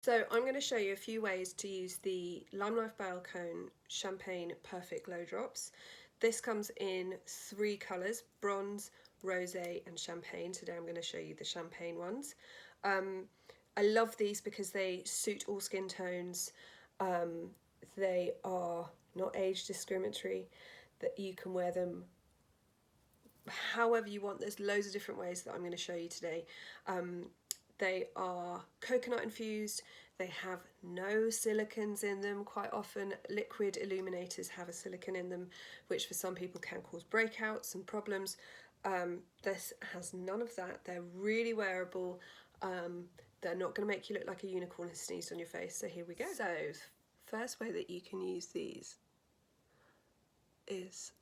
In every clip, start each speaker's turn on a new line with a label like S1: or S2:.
S1: So I'm going to show you a few ways to use the Lime Life Balcone Champagne Perfect Glow Drops. This comes in 3 colours, bronze, rosé and champagne. Today I'm going to show you the champagne ones. I love these because they suit all skin tones. They are not age discriminatory, that you can wear them however you want. There's loads of different ways that I'm going to show you today. They are coconut infused, they have no silicons in them. Quite often liquid illuminators have a silicone in them, which for some people can cause breakouts and problems. This has none of that. They're really wearable. They're not going to make you look like a unicorn has sneezed on your face. So here we go. So first way that you can use these is,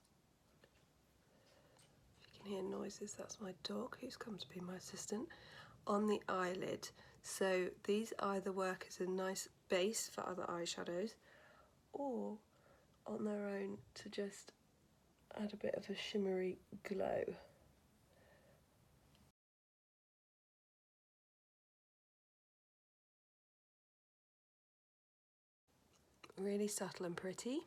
S1: if you can hear noises, that's my dog who's come to be my assistant, on the eyelid. So these either work as a nice base for other eyeshadows or on their own to just add a bit of a shimmery glow. Really subtle and pretty.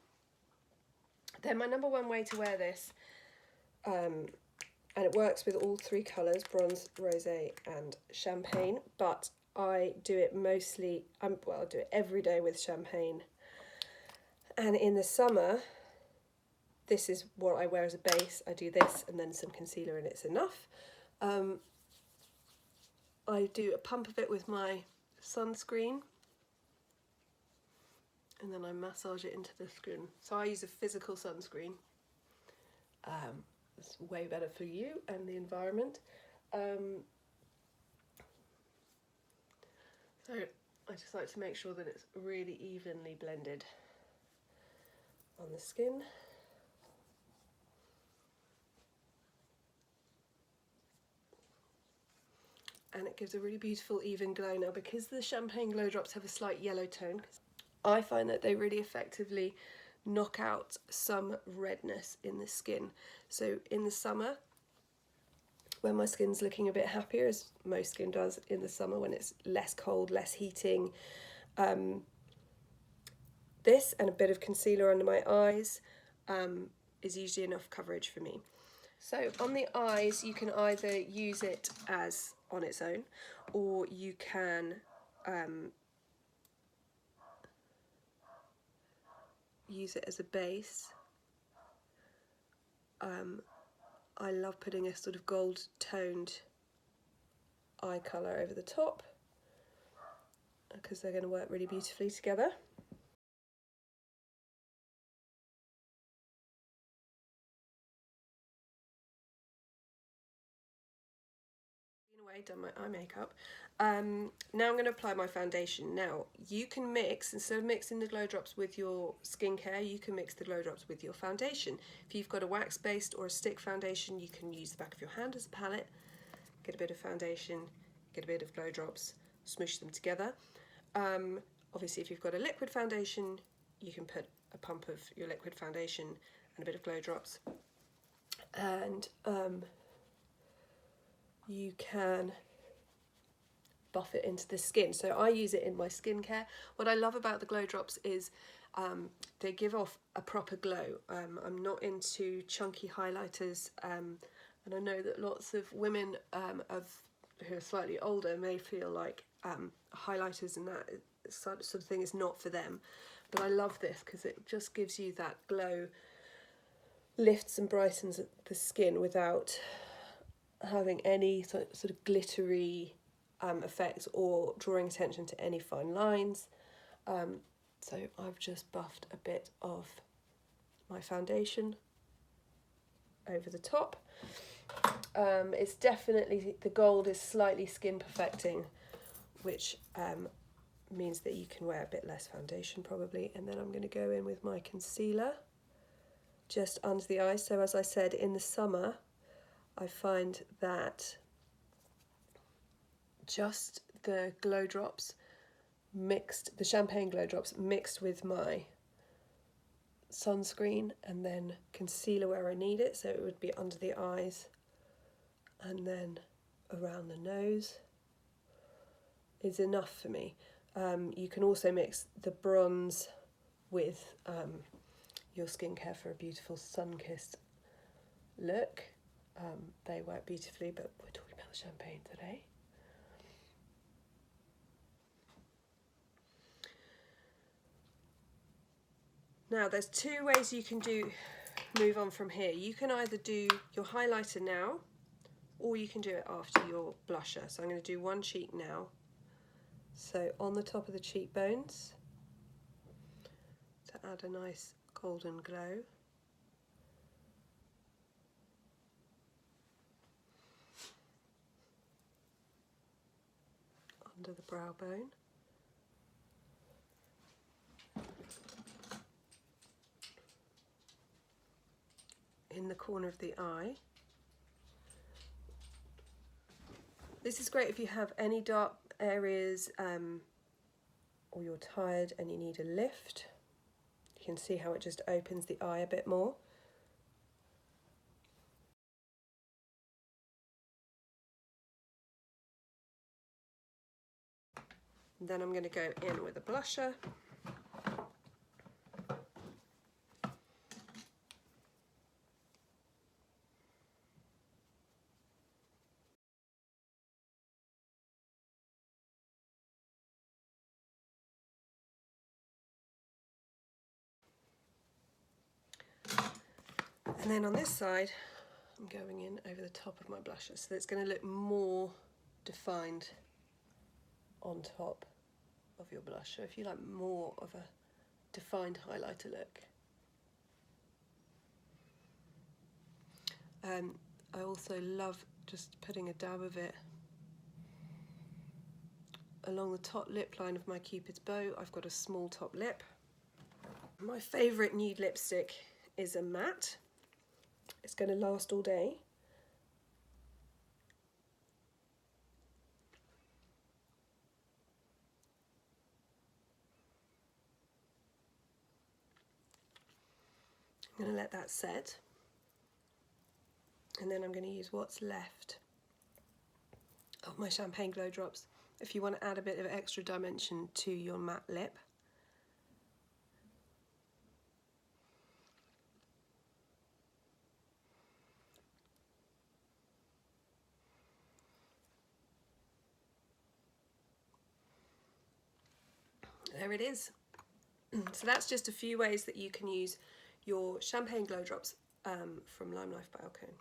S1: Then my number one way to wear this, and it works with all 3 colours, bronze, rosé and champagne, but I do it mostly, well, I do it every day with champagne. And in the summer, this is what I wear as a base. I do this and then some concealer and it's enough. I do a pump of it with my sunscreen and then I massage it into the skin. So I use a physical sunscreen. It's way better for you and the environment. So I just like to make sure that it's really evenly blended on the skin. And it gives a really beautiful even glow. Now, because the champagne glow drops have a slight yellow tone, I find that they really effectively knock out some redness in the skin. So in the summer, when my skin's looking a bit happier, as most skin does in the summer when it's less cold, less heating, this and a bit of concealer under my eyes is usually enough coverage for me. So on the eyes, you can either use it as on its own, or you can use it as a base. I love putting a sort of gold toned eye colour over the top because they're going to work really beautifully together. Done my eye makeup. Now I'm going to apply my foundation. Now you can mix, instead of mixing the glow drops with your skincare, you can mix the glow drops with your foundation. If you've got a wax based or a stick foundation, you can use the back of your hand as a palette, get a bit of foundation, get a bit of glow drops, smoosh them together. Obviously if you've got a liquid foundation, you can put a pump of your liquid foundation and a bit of glow drops, and you can buff it into the skin. So I use it in my skincare. What I love about the glow drops is they give off a proper glow. I'm not into chunky highlighters, and I know that lots of women who are slightly older may feel like highlighters and that sort of thing is not for them. But I love this because it just gives you that glow, lifts and brightens the skin without having any sort of glittery effects or drawing attention to any fine lines. So I've just buffed a bit of my foundation over the top. It's definitely, the gold is slightly skin perfecting, which means that you can wear a bit less foundation probably. And then I'm going to go in with my concealer just under the eyes. So as I said, in the summer I find that just the glow drops mixed, the champagne glow drops mixed with my sunscreen and then concealer where I need it, so it would be under the eyes and then around the nose, is enough for me. You can also mix the bronze with your skincare for a beautiful sun-kissed look. They work beautifully, but we're talking about the champagne today. Now there's two ways you can move on from here. You can either do your highlighter now, or you can do it after your blusher. So I'm going to do one cheek now. So on the top of the cheekbones, to add a nice golden glow. Under the brow bone. In the corner of the eye. This is great if you have any dark areas or you're tired and you need a lift. You can see how it just opens the eye a bit more. And then I'm going to go in with a blusher. And then on this side, I'm going in over the top of my blusher, so that it's going to look more defined on top of your blusher, if you like more of a defined highlighter look. I also love just putting a dab of it along the top lip line of my Cupid's bow. I've got a small top lip. My favourite nude lipstick is a matte. It's going to last all day. I'm going to let that set. And then I'm going to use what's left of my Champagne Glow Drops if you want to add a bit of extra dimension to your matte lip. There it is. So that's just a few ways that you can use your Champagne Glow Drops from Lime Life by Alcone.